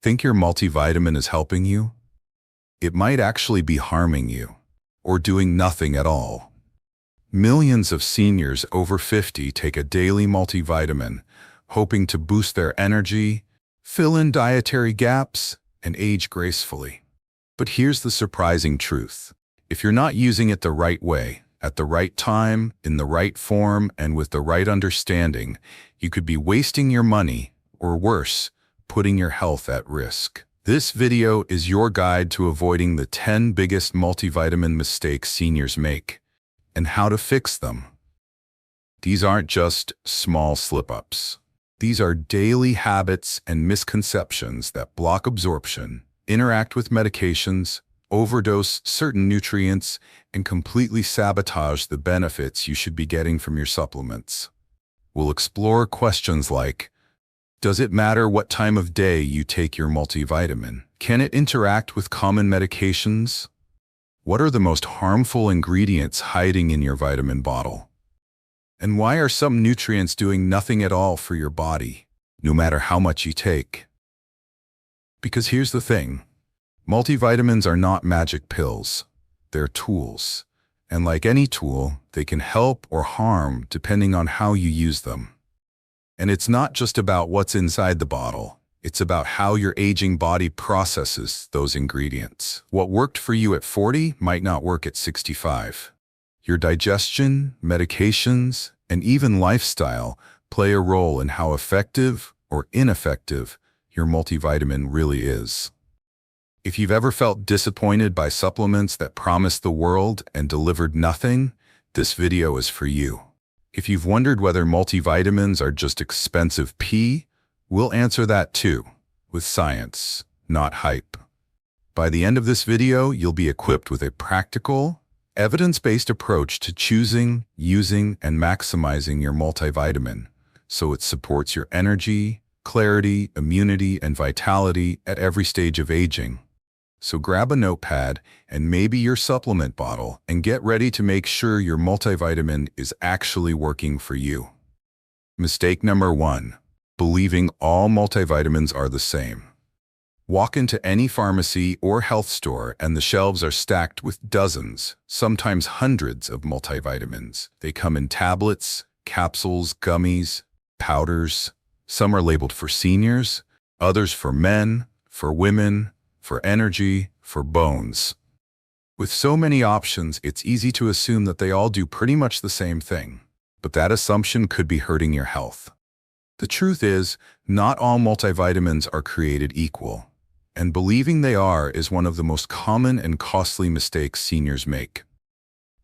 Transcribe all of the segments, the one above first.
Think your multivitamin is helping you? It might actually be harming you, or doing nothing at all. Millions of seniors over 50 take a daily multivitamin, hoping to boost their energy, fill in dietary gaps, and age gracefully. But here's the surprising truth. If you're not using it the right way, at the right time, in the right form, and with the right understanding, you could be wasting your money, or worse, putting your health at risk. This video is your guide to avoiding the 10 biggest multivitamin mistakes seniors make, and how to fix them. These aren't just small slip-ups. These are daily habits and misconceptions that block absorption, interact with medications, overdose certain nutrients, and completely sabotage the benefits you should be getting from your supplements. We'll explore questions like, does it matter what time of day you take your multivitamin? Can it interact with common medications? What are the most harmful ingredients hiding in your vitamin bottle? And why are some nutrients doing nothing at all for your body, no matter how much you take? Because here's the thing. Multivitamins are not magic pills. They're tools. And like any tool, they can help or harm depending on how you use them. And it's not just about what's inside the bottle. It's about how your aging body processes those ingredients. What worked for you at 40 might not work at 65. Your digestion, medications, and even lifestyle play a role in how effective or ineffective your multivitamin really is. If you've ever felt disappointed by supplements that promised the world and delivered nothing, this video is for you. If you've wondered whether multivitamins are just expensive pee, we'll answer that too, with science, not hype. By the end of this video, you'll be equipped with a practical, evidence-based approach to choosing, using, and maximizing your multivitamin, so it supports your energy, clarity, immunity, and vitality at every stage of aging. So grab a notepad and maybe your supplement bottle and get ready to make sure your multivitamin is actually working for you. Mistake number 1. Believing all multivitamins are the same. Walk into any pharmacy or health store and the shelves are stacked with dozens, sometimes hundreds of multivitamins. They come in tablets, capsules, gummies, powders. Some are labeled for seniors, others for men, for women, for energy, for bones. With so many options, it's easy to assume that they all do pretty much the same thing. But that assumption could be hurting your health. The truth is, not all multivitamins are created equal. And believing they are is one of the most common and costly mistakes seniors make.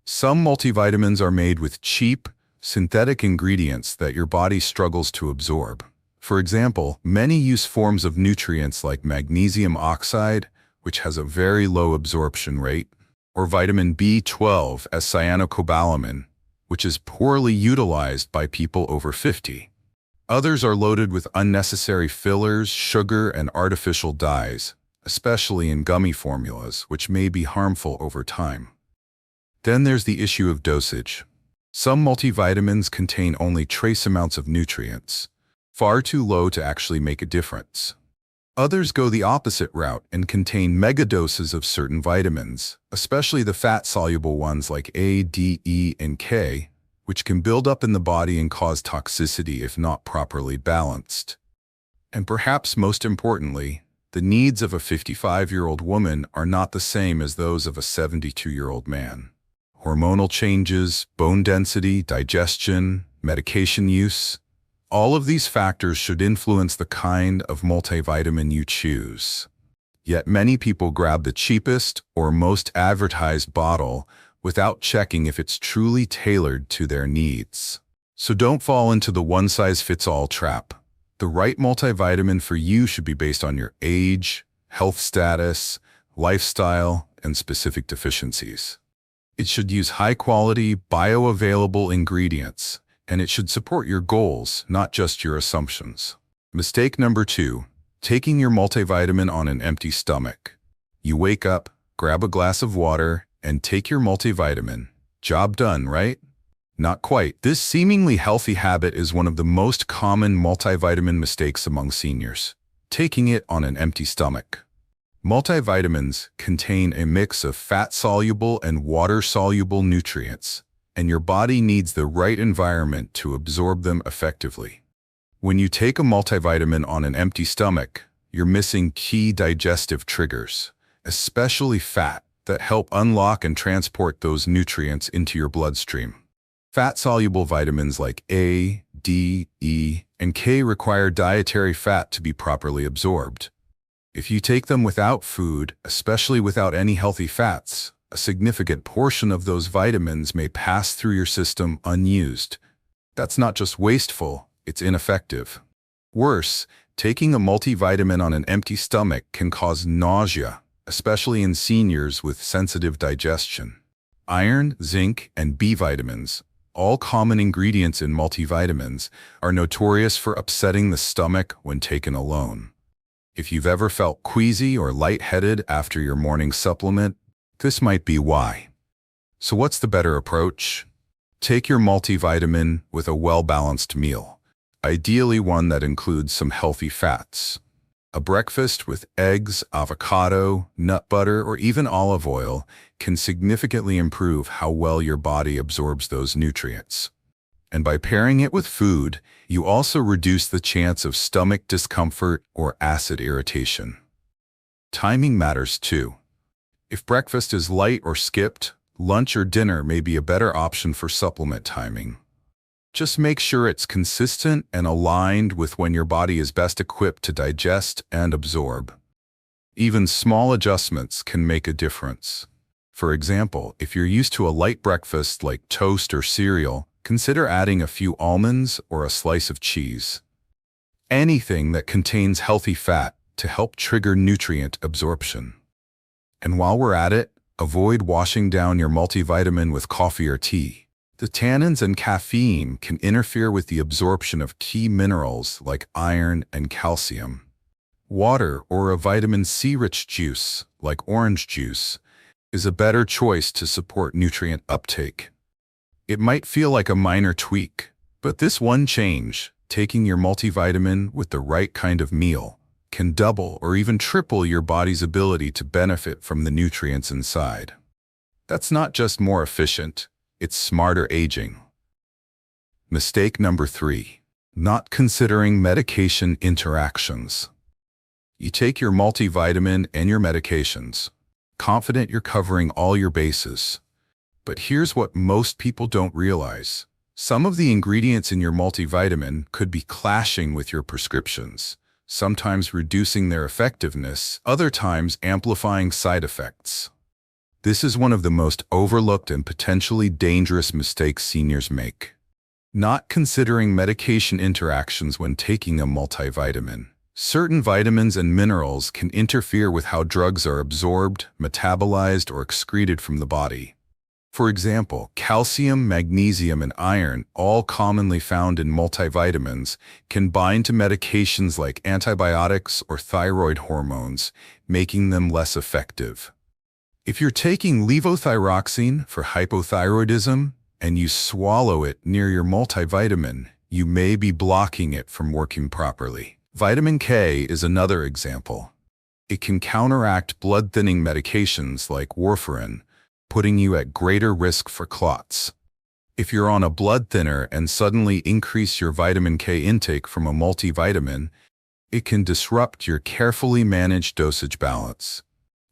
Some multivitamins are made with cheap, synthetic ingredients that your body struggles to absorb. For example, many use forms of nutrients like magnesium oxide, which has a very low absorption rate, or vitamin B12 as cyanocobalamin, which is poorly utilized by people over 50. Others are loaded with unnecessary fillers, sugar, and artificial dyes, especially in gummy formulas, which may be harmful over time. Then there's the issue of dosage. Some multivitamins contain only trace amounts of nutrients, far too low to actually make a difference. Others go the opposite route and contain megadoses of certain vitamins, especially the fat-soluble ones like A, D, E, and K, which can build up in the body and cause toxicity if not properly balanced. And perhaps most importantly, the needs of a 55-year-old woman are not the same as those of a 72-year-old man. Hormonal changes, bone density, digestion, medication use, all of these factors should influence the kind of multivitamin you choose. Yet many people grab the cheapest or most advertised bottle without checking if it's truly tailored to their needs. So don't fall into the one-size-fits-all trap. The right multivitamin for you should be based on your age, health status, lifestyle, and specific deficiencies. It should use high-quality, bioavailable ingredients, and it should support your goals, not just your assumptions. Mistake number 2, taking your multivitamin on an empty stomach. You wake up, grab a glass of water, and take your multivitamin. Job done, right? Not quite. This seemingly healthy habit is one of the most common multivitamin mistakes among seniors. taking it on an empty stomach. Multivitamins contain a mix of fat-soluble and water-soluble nutrients, and your body needs the right environment to absorb them effectively. When you take a multivitamin on an empty stomach, you're missing key digestive triggers, especially fat, that help unlock and transport those nutrients into your bloodstream. Fat-soluble vitamins like A, D, E, and K require dietary fat to be properly absorbed. If you take them without food, especially without any healthy fats, a significant portion of those vitamins may pass through your system unused. That's not just wasteful, it's ineffective. Worse, taking a multivitamin on an empty stomach can cause nausea, especially in seniors with sensitive digestion. Iron, zinc, and B vitamins, all common ingredients in multivitamins, are notorious for upsetting the stomach when taken alone. If you've ever felt queasy or lightheaded after your morning supplement, this might be why. So what's the better approach? Take your multivitamin with a well-balanced meal, ideally one that includes some healthy fats. A breakfast with eggs, avocado, nut butter, or even olive oil can significantly improve how well your body absorbs those nutrients. And by pairing it with food, you also reduce the chance of stomach discomfort or acid irritation. Timing matters too. If breakfast is light or skipped, lunch or dinner may be a better option for supplement timing. Just make sure it's consistent and aligned with when your body is best equipped to digest and absorb. Even small adjustments can make a difference. For example, if you're used to a light breakfast like toast or cereal, consider adding a few almonds or a slice of cheese. Anything that contains healthy fat to help trigger nutrient absorption. And while we're at it, avoid washing down your multivitamin with coffee or tea. The tannins and caffeine can interfere with the absorption of key minerals like iron and calcium. Water or a vitamin C-rich juice, like orange juice, is a better choice to support nutrient uptake. It might feel like a minor tweak, but this one change, taking your multivitamin with the right kind of meal, can double or even triple your body's ability to benefit from the nutrients inside. That's not just more efficient, it's smarter aging. Mistake number 3. Not considering medication interactions. You take your multivitamin and your medications, confident you're covering all your bases. But here's what most people don't realize. Some of the ingredients in your multivitamin could be clashing with your prescriptions, sometimes reducing their effectiveness, other times amplifying side effects. This is one of the most overlooked and potentially dangerous mistakes seniors make. Not considering medication interactions when taking a multivitamin. Certain vitamins and minerals can interfere with how drugs are absorbed, metabolized, or excreted from the body. For example, calcium, magnesium, and iron, all commonly found in multivitamins, can bind to medications like antibiotics or thyroid hormones, making them less effective. If you're taking levothyroxine for hypothyroidism and you swallow it near your multivitamin, you may be blocking it from working properly. Vitamin K is another example. It can counteract blood-thinning medications like warfarin, putting you at greater risk for clots. If you're on a blood thinner and suddenly increase your vitamin K intake from a multivitamin, it can disrupt your carefully managed dosage balance.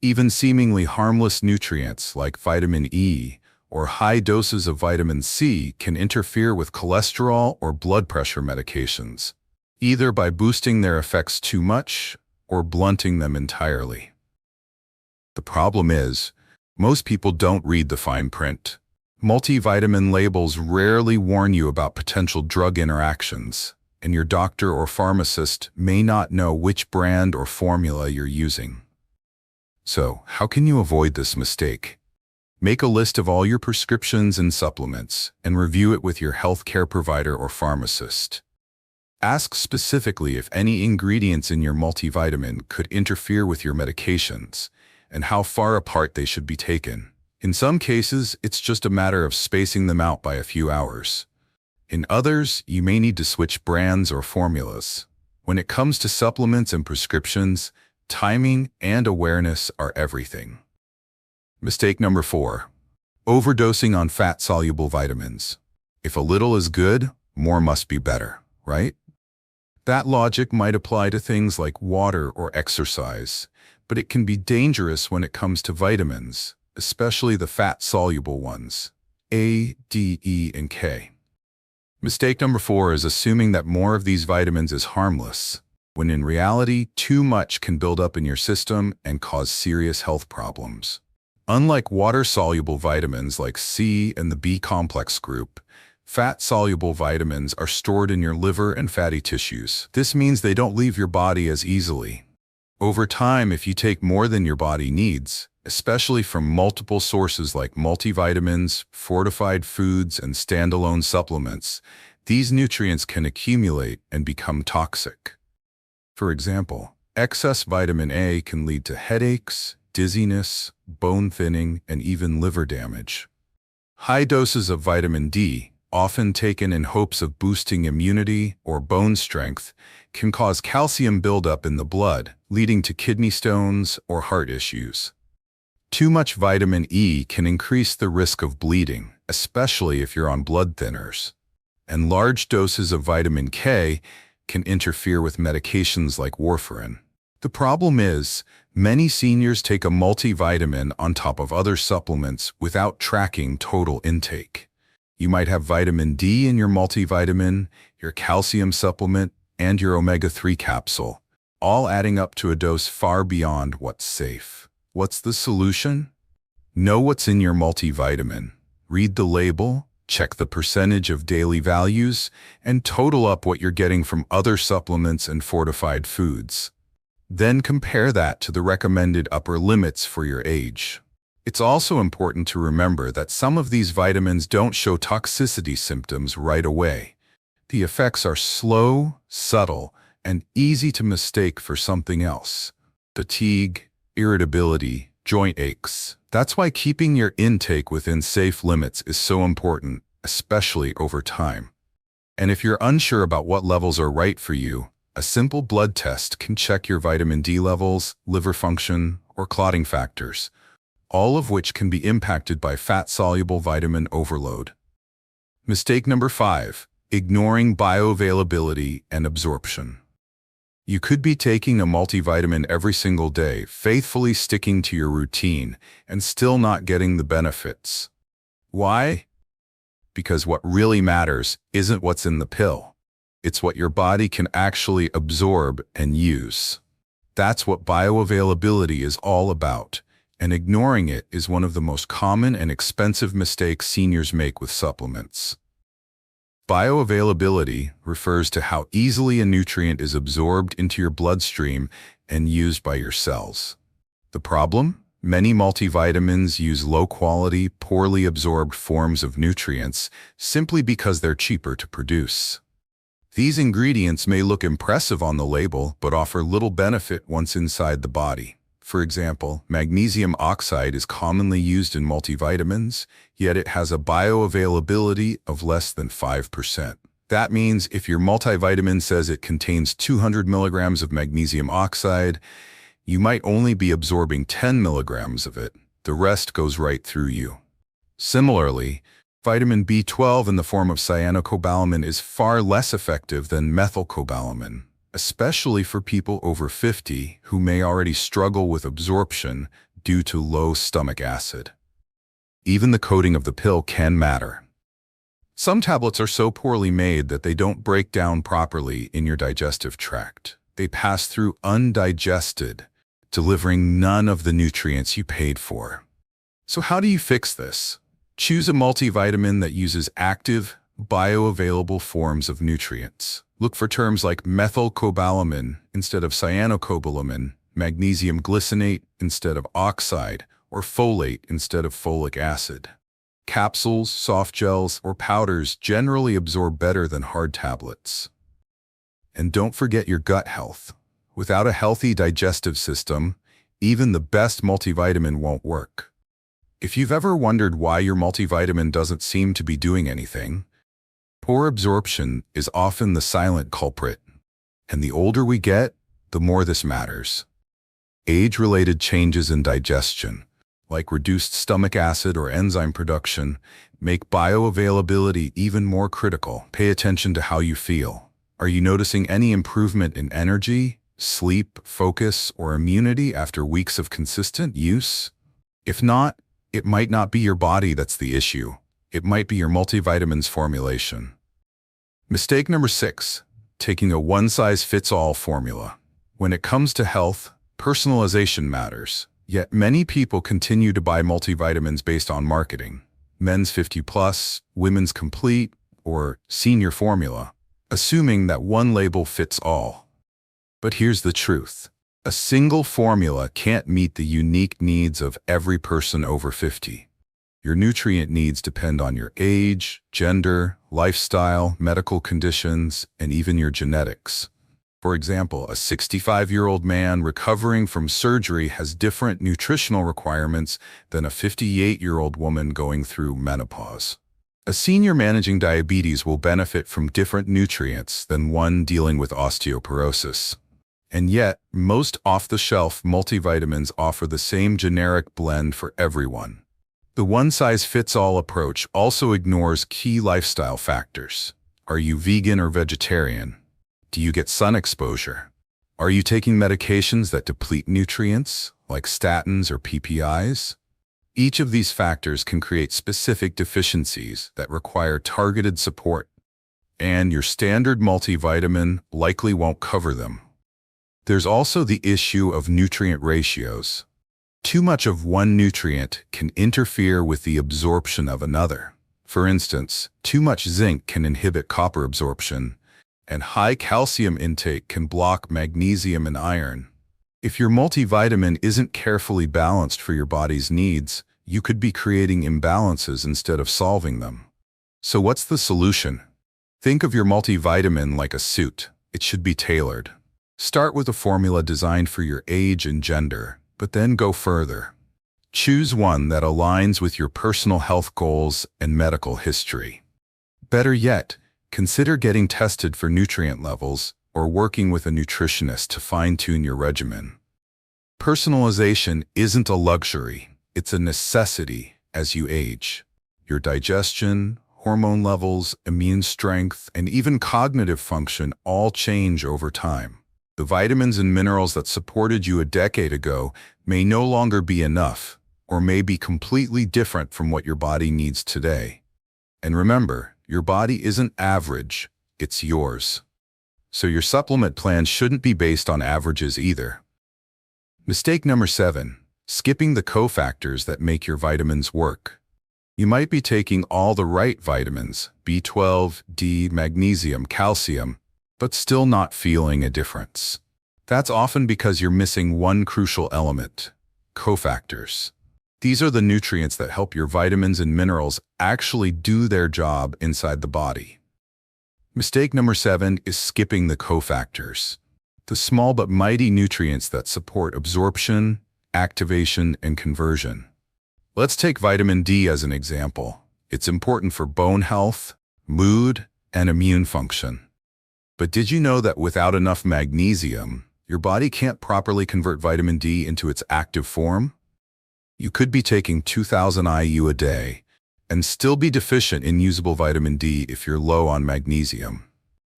Even seemingly harmless nutrients like vitamin E or high doses of vitamin C can interfere with cholesterol or blood pressure medications, either by boosting their effects too much or blunting them entirely. The problem is, most people don't read the fine print. Multivitamin labels rarely warn you about potential drug interactions, and your doctor or pharmacist may not know which brand or formula you're using. So, how can you avoid this mistake? Make a list of all your prescriptions and supplements and review it with your healthcare provider or pharmacist. Ask specifically if any ingredients in your multivitamin could interfere with your medications, and how far apart they should be taken. In some cases, it's just a matter of spacing them out by a few hours. In others, you may need to switch brands or formulas. When it comes to supplements and prescriptions, timing and awareness are everything. Mistake number 4. Overdosing on fat-soluble vitamins. If a little is good, more must be better, right? That logic might apply to things like water or exercise, but it can be dangerous when it comes to vitamins, especially the fat-soluble ones, A, D, E, and K. Mistake number 4 is assuming that more of these vitamins is harmless, when in reality, too much can build up in your system and cause serious health problems. Unlike water-soluble vitamins like C and the B-complex group, fat-soluble vitamins are stored in your liver and fatty tissues. This means they don't leave your body as easily. Over time, if you take more than your body needs, especially from multiple sources like multivitamins, fortified foods, and standalone supplements, these nutrients can accumulate and become toxic. For example, excess vitamin A can lead to headaches, dizziness, bone thinning, and even liver damage. High doses of vitamin D, often taken in hopes of boosting immunity or bone strength, can cause calcium buildup in the blood, leading to kidney stones or heart issues. Too much vitamin E can increase the risk of bleeding, especially if you're on blood thinners. And large doses of vitamin K can interfere with medications like warfarin. The problem is, many seniors take a multivitamin on top of other supplements without tracking total intake. You might have vitamin D in your multivitamin, your calcium supplement, and your omega-3 capsule, all adding up to a dose far beyond what's safe. What's the solution? Know what's in your multivitamin. Read the label, check the percentage of daily values, and total up what you're getting from other supplements and fortified foods. Then compare that to the recommended upper limits for your age. It's also important to remember that some of these vitamins don't show toxicity symptoms right away. The effects are slow, subtle, and easy to mistake for something else. Fatigue, irritability, joint aches. That's why keeping your intake within safe limits is so important, especially over time. And if you're unsure about what levels are right for you, a simple blood test can check your vitamin D levels, liver function, or clotting factors, all of which can be impacted by fat-soluble vitamin overload. Mistake number 5, ignoring bioavailability and absorption. You could be taking a multivitamin every single day, faithfully sticking to your routine, and still not getting the benefits. Why? Because what really matters isn't what's in the pill. It's what your body can actually absorb and use. That's what bioavailability is all about, and ignoring it is one of the most common and expensive mistakes seniors make with supplements. Bioavailability refers to how easily a nutrient is absorbed into your bloodstream and used by your cells. The problem? Many multivitamins use low-quality, poorly absorbed forms of nutrients simply because they're cheaper to produce. These ingredients may look impressive on the label, but offer little benefit once inside the body. For example, magnesium oxide is commonly used in multivitamins, yet it has a bioavailability of less than 5%. That means if your multivitamin says it contains 200 milligrams of magnesium oxide, you might only be absorbing 10 milligrams of it. The rest goes right through you. Similarly, vitamin B12 in the form of cyanocobalamin is far less effective than methylcobalamin, especially for people over 50 who may already struggle with absorption due to low stomach acid. Even the coating of the pill can matter. Some tablets are so poorly made that they don't break down properly in your digestive tract. They pass through undigested, delivering none of the nutrients you paid for. So how do you fix this? Choose a multivitamin that uses active, bioavailable forms of nutrients. Look for terms like methylcobalamin instead of cyanocobalamin, magnesium glycinate instead of oxide, or folate instead of folic acid. Capsules, soft gels, or powders generally absorb better than hard tablets. And don't forget your gut health. Without a healthy digestive system, even the best multivitamin won't work. If you've ever wondered why your multivitamin doesn't seem to be doing anything, poor absorption is often the silent culprit. And the older we get, the more this matters. Age-related changes in digestion, like reduced stomach acid or enzyme production, make bioavailability even more critical. Pay attention to how you feel. Are you noticing any improvement in energy, sleep, focus, or immunity after weeks of consistent use? If not, it might not be your body that's the issue. It might be your multivitamins formulation. Mistake number 6, taking a one-size-fits-all formula. When it comes to health, personalization matters. Yet many people continue to buy multivitamins based on marketing. Men's 50+, women's complete, or senior formula, assuming that one label fits all. But here's the truth. A single formula can't meet the unique needs of every person over 50. Your nutrient needs depend on your age, gender, lifestyle, medical conditions, and even your genetics. For example, a 65-year-old man recovering from surgery has different nutritional requirements than a 58-year-old woman going through menopause. A senior managing diabetes will benefit from different nutrients than one dealing with osteoporosis. And yet, most off-the-shelf multivitamins offer the same generic blend for everyone. The one-size-fits-all approach also ignores key lifestyle factors. Are you vegan or vegetarian? Do you get sun exposure? Are you taking medications that deplete nutrients, like statins or PPIs? Each of these factors can create specific deficiencies that require targeted support, and your standard multivitamin likely won't cover them. There's also the issue of nutrient ratios. Too much of one nutrient can interfere with the absorption of another. For instance, too much zinc can inhibit copper absorption, and high calcium intake can block magnesium and iron. If your multivitamin isn't carefully balanced for your body's needs, you could be creating imbalances instead of solving them. So what's the solution? Think of your multivitamin like a suit. It should be tailored. Start with a formula designed for your age and gender, but then go further. Choose one that aligns with your personal health goals and medical history. Better yet, consider getting tested for nutrient levels or working with a nutritionist to fine-tune your regimen. Personalization isn't a luxury, it's a necessity as you age. Your digestion, hormone levels, immune strength, and even cognitive function all change over time. The vitamins and minerals that supported you a decade ago may no longer be enough, or may be completely different from what your body needs today. And remember, your body isn't average, it's yours. So your supplement plan shouldn't be based on averages either. Mistake number 7, skipping the cofactors that make your vitamins work. You might be taking all the right vitamins, B12, D, magnesium, calcium, but still not feeling a difference. That's often because you're missing one crucial element, cofactors. These are the nutrients that help your vitamins and minerals actually do their job inside the body. Mistake number 7 is skipping the cofactors, the small but mighty nutrients that support absorption, activation, and conversion. Let's take vitamin D as an example. It's important for bone health, mood, and immune function. But did you know that without enough magnesium, your body can't properly convert vitamin D into its active form? You could be taking 2,000 IU a day and still be deficient in usable vitamin D if you're low on magnesium.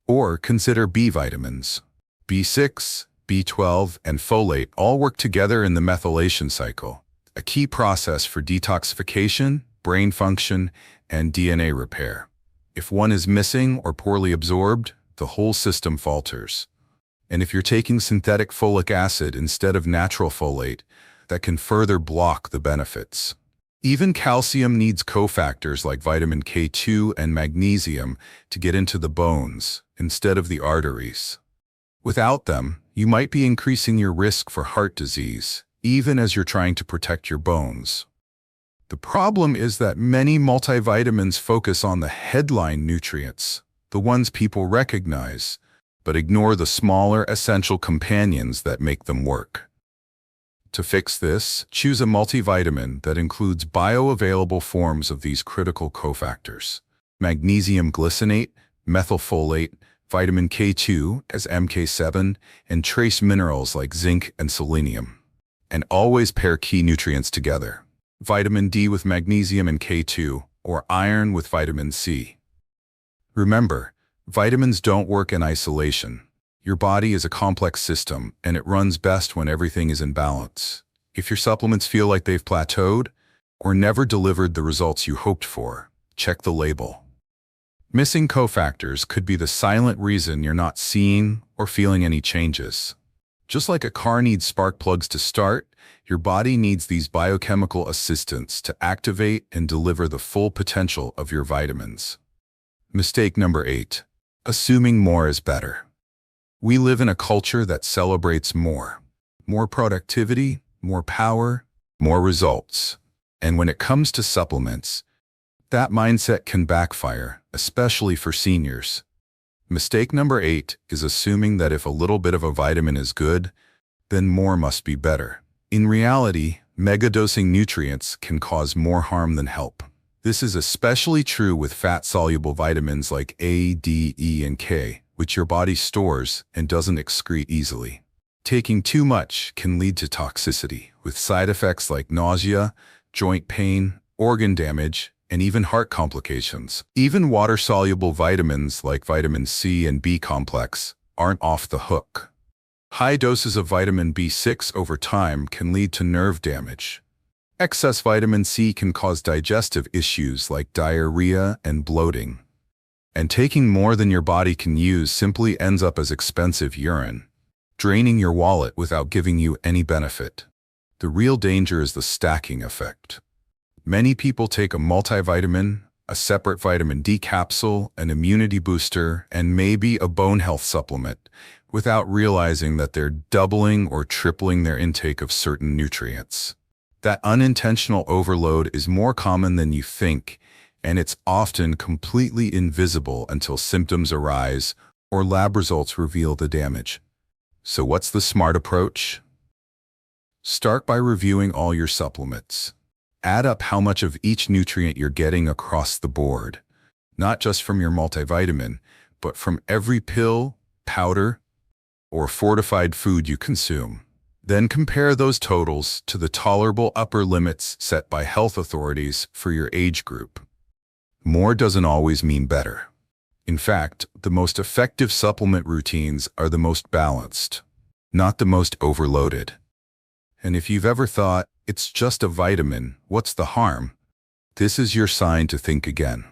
Or consider B vitamins. B6, B12, and folate all work together in the methylation cycle, a key process for detoxification, brain function, and DNA repair. If one is missing or poorly absorbed, the whole system falters. And if you're taking synthetic folic acid instead of natural folate, that can further block the benefits. Even calcium needs cofactors like vitamin K2 and magnesium to get into the bones instead of the arteries. Without them, you might be increasing your risk for heart disease, even as you're trying to protect your bones. The problem is that many multivitamins focus on the headline nutrients, the ones people recognize, but ignore the smaller essential companions that make them work. To fix this, choose a multivitamin that includes bioavailable forms of these critical cofactors: magnesium glycinate, methylfolate, vitamin K2 as MK7, and trace minerals like zinc and selenium. And always pair key nutrients together. Vitamin D with magnesium and K2, or iron with vitamin C. Remember, vitamins don't work in isolation. Your body is a complex system, and it runs best when everything is in balance. If your supplements feel like they've plateaued or never delivered the results you hoped for, check the label. Missing cofactors could be the silent reason you're not seeing or feeling any changes. Just like a car needs spark plugs to start, your body needs these biochemical assistants to activate and deliver the full potential of your vitamins. Mistake number 8. Assuming more is better. We live in a culture that celebrates more. More productivity, more power, more results. And when it comes to supplements, that mindset can backfire, especially for seniors. Mistake number 8 is assuming that if a little bit of a vitamin is good, then more must be better. In reality, megadosing nutrients can cause more harm than help. This is especially true with fat-soluble vitamins like A, D, E, and K, which your body stores and doesn't excrete easily. Taking too much can lead to toxicity, with side effects like nausea, joint pain, organ damage, and even heart complications. Even water-soluble vitamins like vitamin C and B complex aren't off the hook. High doses of vitamin B6 over time can lead to nerve damage. Excess vitamin C can cause digestive issues like diarrhea and bloating. And taking more than your body can use simply ends up as expensive urine, draining your wallet without giving you any benefit. The real danger is the stacking effect. Many people take a multivitamin, a separate vitamin D capsule, an immunity booster, and maybe a bone health supplement, without realizing that they're doubling or tripling their intake of certain nutrients. That unintentional overload is more common than you think, and it's often completely invisible until symptoms arise or lab results reveal the damage. So what's the smart approach? Start by reviewing all your supplements. Add up how much of each nutrient you're getting across the board, not just from your multivitamin, but from every pill, powder, or fortified food you consume. Then compare those totals to the tolerable upper limits set by health authorities for your age group. More doesn't always mean better. In fact, the most effective supplement routines are the most balanced, not the most overloaded. And if you've ever thought, it's just a vitamin, what's the harm? This is your sign to think again.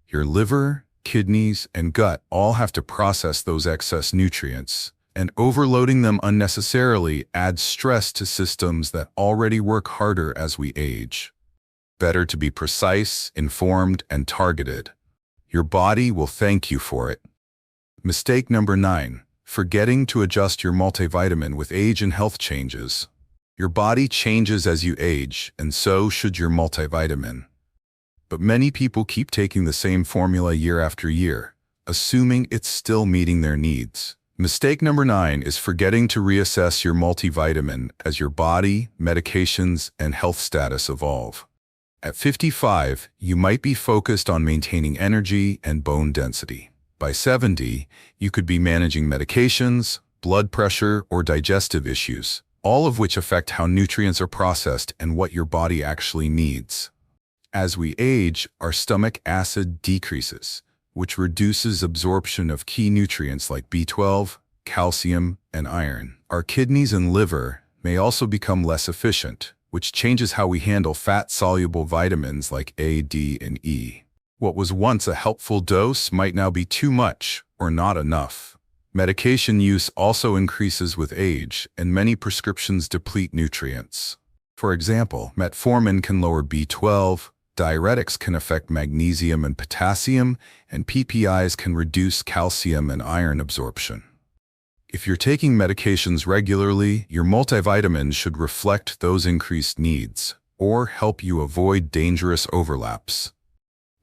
Your liver, kidneys, and gut all have to process those excess nutrients, and overloading them unnecessarily adds stress to systems that already work harder as we age. Better to be precise, informed, and targeted. Your body will thank you for it. Mistake number 9. Forgetting to adjust your multivitamin with age and health changes. Your body changes as you age, and so should your multivitamin. But many people keep taking the same formula year after year, assuming it's still meeting their needs. Mistake number 9 is forgetting to reassess your multivitamin as your body, medications, and health status evolve. At 55, you might be focused on maintaining energy and bone density. By 70, you could be managing medications, blood pressure, or digestive issues, all of which affect how nutrients are processed and what your body actually needs. As we age, our stomach acid decreases, which reduces absorption of key nutrients like B12, calcium, and iron. Our kidneys and liver may also become less efficient, which changes how we handle fat-soluble vitamins like A, D, and E. What was once a helpful dose might now be too much or not enough. Medication use also increases with age, and many prescriptions deplete nutrients. For example, metformin can lower B12, diuretics can affect magnesium and potassium, and PPIs can reduce calcium and iron absorption. If you're taking medications regularly, your multivitamins should reflect those increased needs, or help you avoid dangerous overlaps.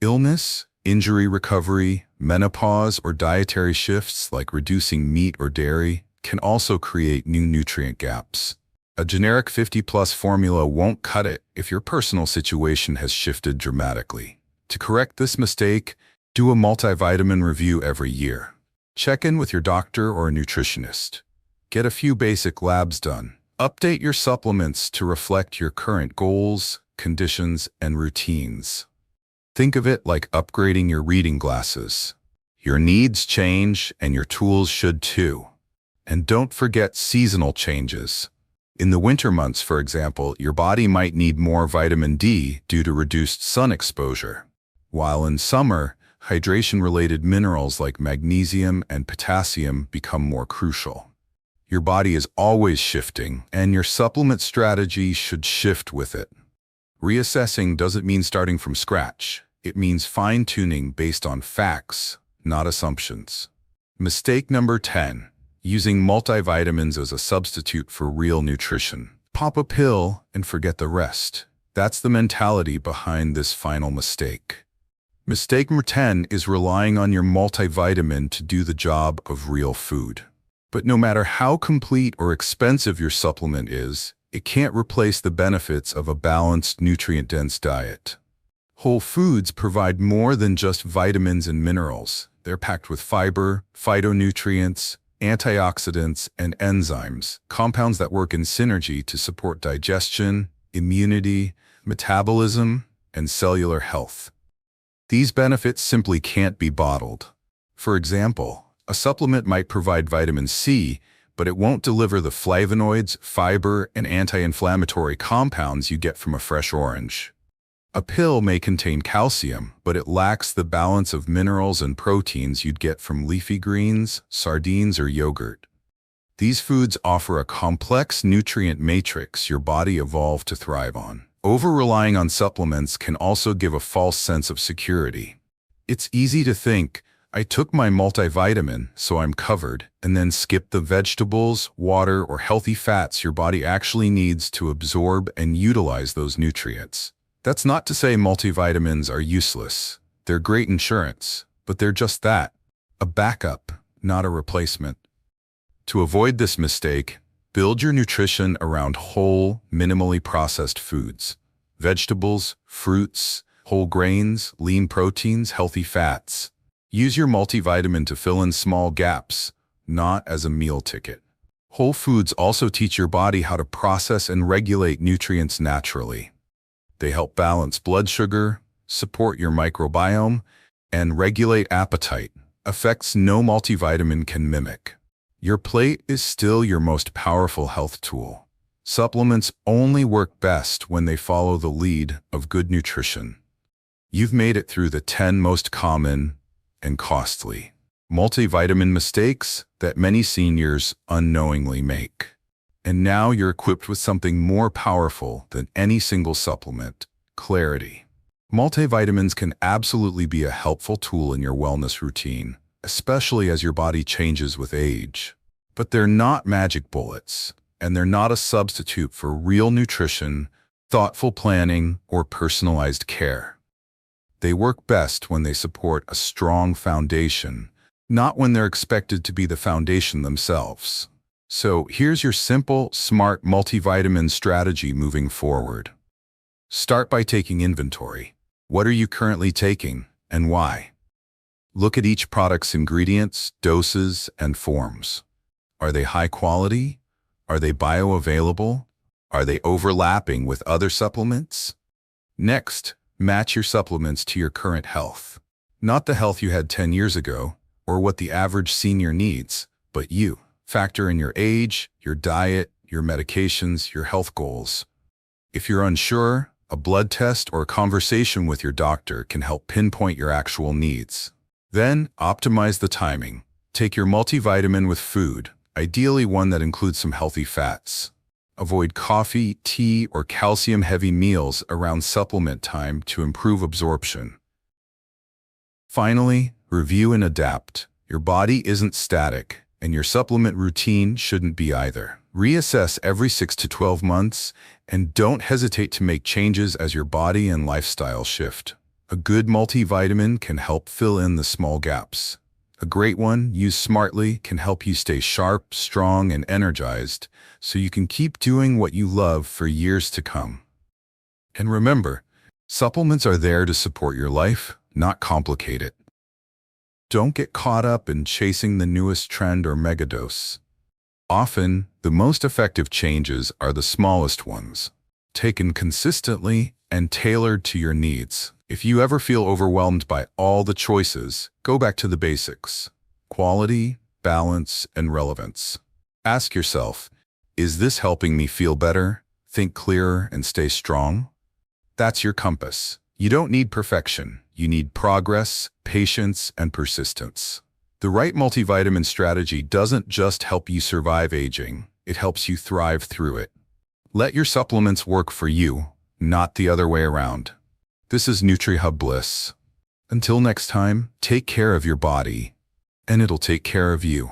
Illness, injury recovery, menopause, or dietary shifts like reducing meat or dairy can also create new nutrient gaps. A generic 50+ formula won't cut it if your personal situation has shifted dramatically. To correct this mistake, do a multivitamin review every year. Check in with your doctor or a nutritionist. Get a few basic labs done. Update your supplements to reflect your current goals, conditions, and routines. Think of it like upgrading your reading glasses. Your needs change, and your tools should too. And don't forget seasonal changes. In the winter months, for example, your body might need more vitamin D due to reduced sun exposure, while in summer, hydration-related minerals like magnesium and potassium become more crucial. Your body is always shifting, and your supplement strategy should shift with it. Reassessing doesn't mean starting from scratch. It means fine-tuning based on facts, not assumptions. Mistake number 10. Using multivitamins as a substitute for real nutrition. Pop a pill and forget the rest. That's the mentality behind this final mistake. Mistake number 10 is relying on your multivitamin to do the job of real food. But no matter how complete or expensive your supplement is, it can't replace the benefits of a balanced, nutrient-dense diet. Whole foods provide more than just vitamins and minerals. They're packed with fiber, phytonutrients, antioxidants, and enzymes, compounds that work in synergy to support digestion, immunity, metabolism, and cellular health. These benefits simply can't be bottled. For example, a supplement might provide vitamin C, but it won't deliver the flavonoids, fiber, and anti-inflammatory compounds you get from a fresh orange. A pill may contain calcium, but it lacks the balance of minerals and proteins you'd get from leafy greens, sardines, or yogurt. These foods offer a complex nutrient matrix your body evolved to thrive on. Over-relying on supplements can also give a false sense of security. It's easy to think, I took my multivitamin, so I'm covered, and then skip the vegetables, water, or healthy fats your body actually needs to absorb and utilize those nutrients. That's not to say multivitamins are useless. They're great insurance, but they're just that, a backup, not a replacement. To avoid this mistake, build your nutrition around whole, minimally processed foods. Vegetables, fruits, whole grains, lean proteins, healthy fats. Use your multivitamin to fill in small gaps, not as a meal ticket. Whole foods also teach your body how to process and regulate nutrients naturally. They help balance blood sugar, support your microbiome, and regulate appetite, effects no multivitamin can mimic. Your plate is still your most powerful health tool. Supplements only work best when they follow the lead of good nutrition. You've made it through the 10 most common and costly multivitamin mistakes that many seniors unknowingly make. And now you're equipped with something more powerful than any single supplement: clarity. Multivitamins can absolutely be a helpful tool in your wellness routine, especially as your body changes with age. But they're not magic bullets, and they're not a substitute for real nutrition, thoughtful planning, or personalized care. They work best when they support a strong foundation, not when they're expected to be the foundation themselves. So here's your simple, smart multivitamin strategy moving forward. Start by taking inventory. What are you currently taking, and why? Look at each product's ingredients, doses, and forms. Are they high quality? Are they bioavailable? Are they overlapping with other supplements? Next, match your supplements to your current health. Not the health you had 10 years ago, or what the average senior needs, but you. Factor in your age, your diet, your medications, your health goals. If you're unsure, a blood test or a conversation with your doctor can help pinpoint your actual needs. Then, optimize the timing. Take your multivitamin with food, ideally one that includes some healthy fats. Avoid coffee, tea, or calcium-heavy meals around supplement time to improve absorption. Finally, review and adapt. Your body isn't static, and your supplement routine shouldn't be either. Reassess every 6 to 12 months, and don't hesitate to make changes as your body and lifestyle shift. A good multivitamin can help fill in the small gaps. A great one, used smartly, can help you stay sharp, strong, and energized, so you can keep doing what you love for years to come. And remember, supplements are there to support your life, not complicate it. Don't get caught up in chasing the newest trend or megadose. Often, the most effective changes are the smallest ones, taken consistently and tailored to your needs. If you ever feel overwhelmed by all the choices, go back to the basics: quality, balance, and relevance. Ask yourself, is this helping me feel better, think clearer, and stay strong? That's your compass. You don't need perfection. You need progress, patience, and persistence. The right multivitamin strategy doesn't just help you survive aging, it helps you thrive through it. Let your supplements work for you, not the other way around. This is NUTRIHUBBLISS. Until next time, take care of your body, and it'll take care of you.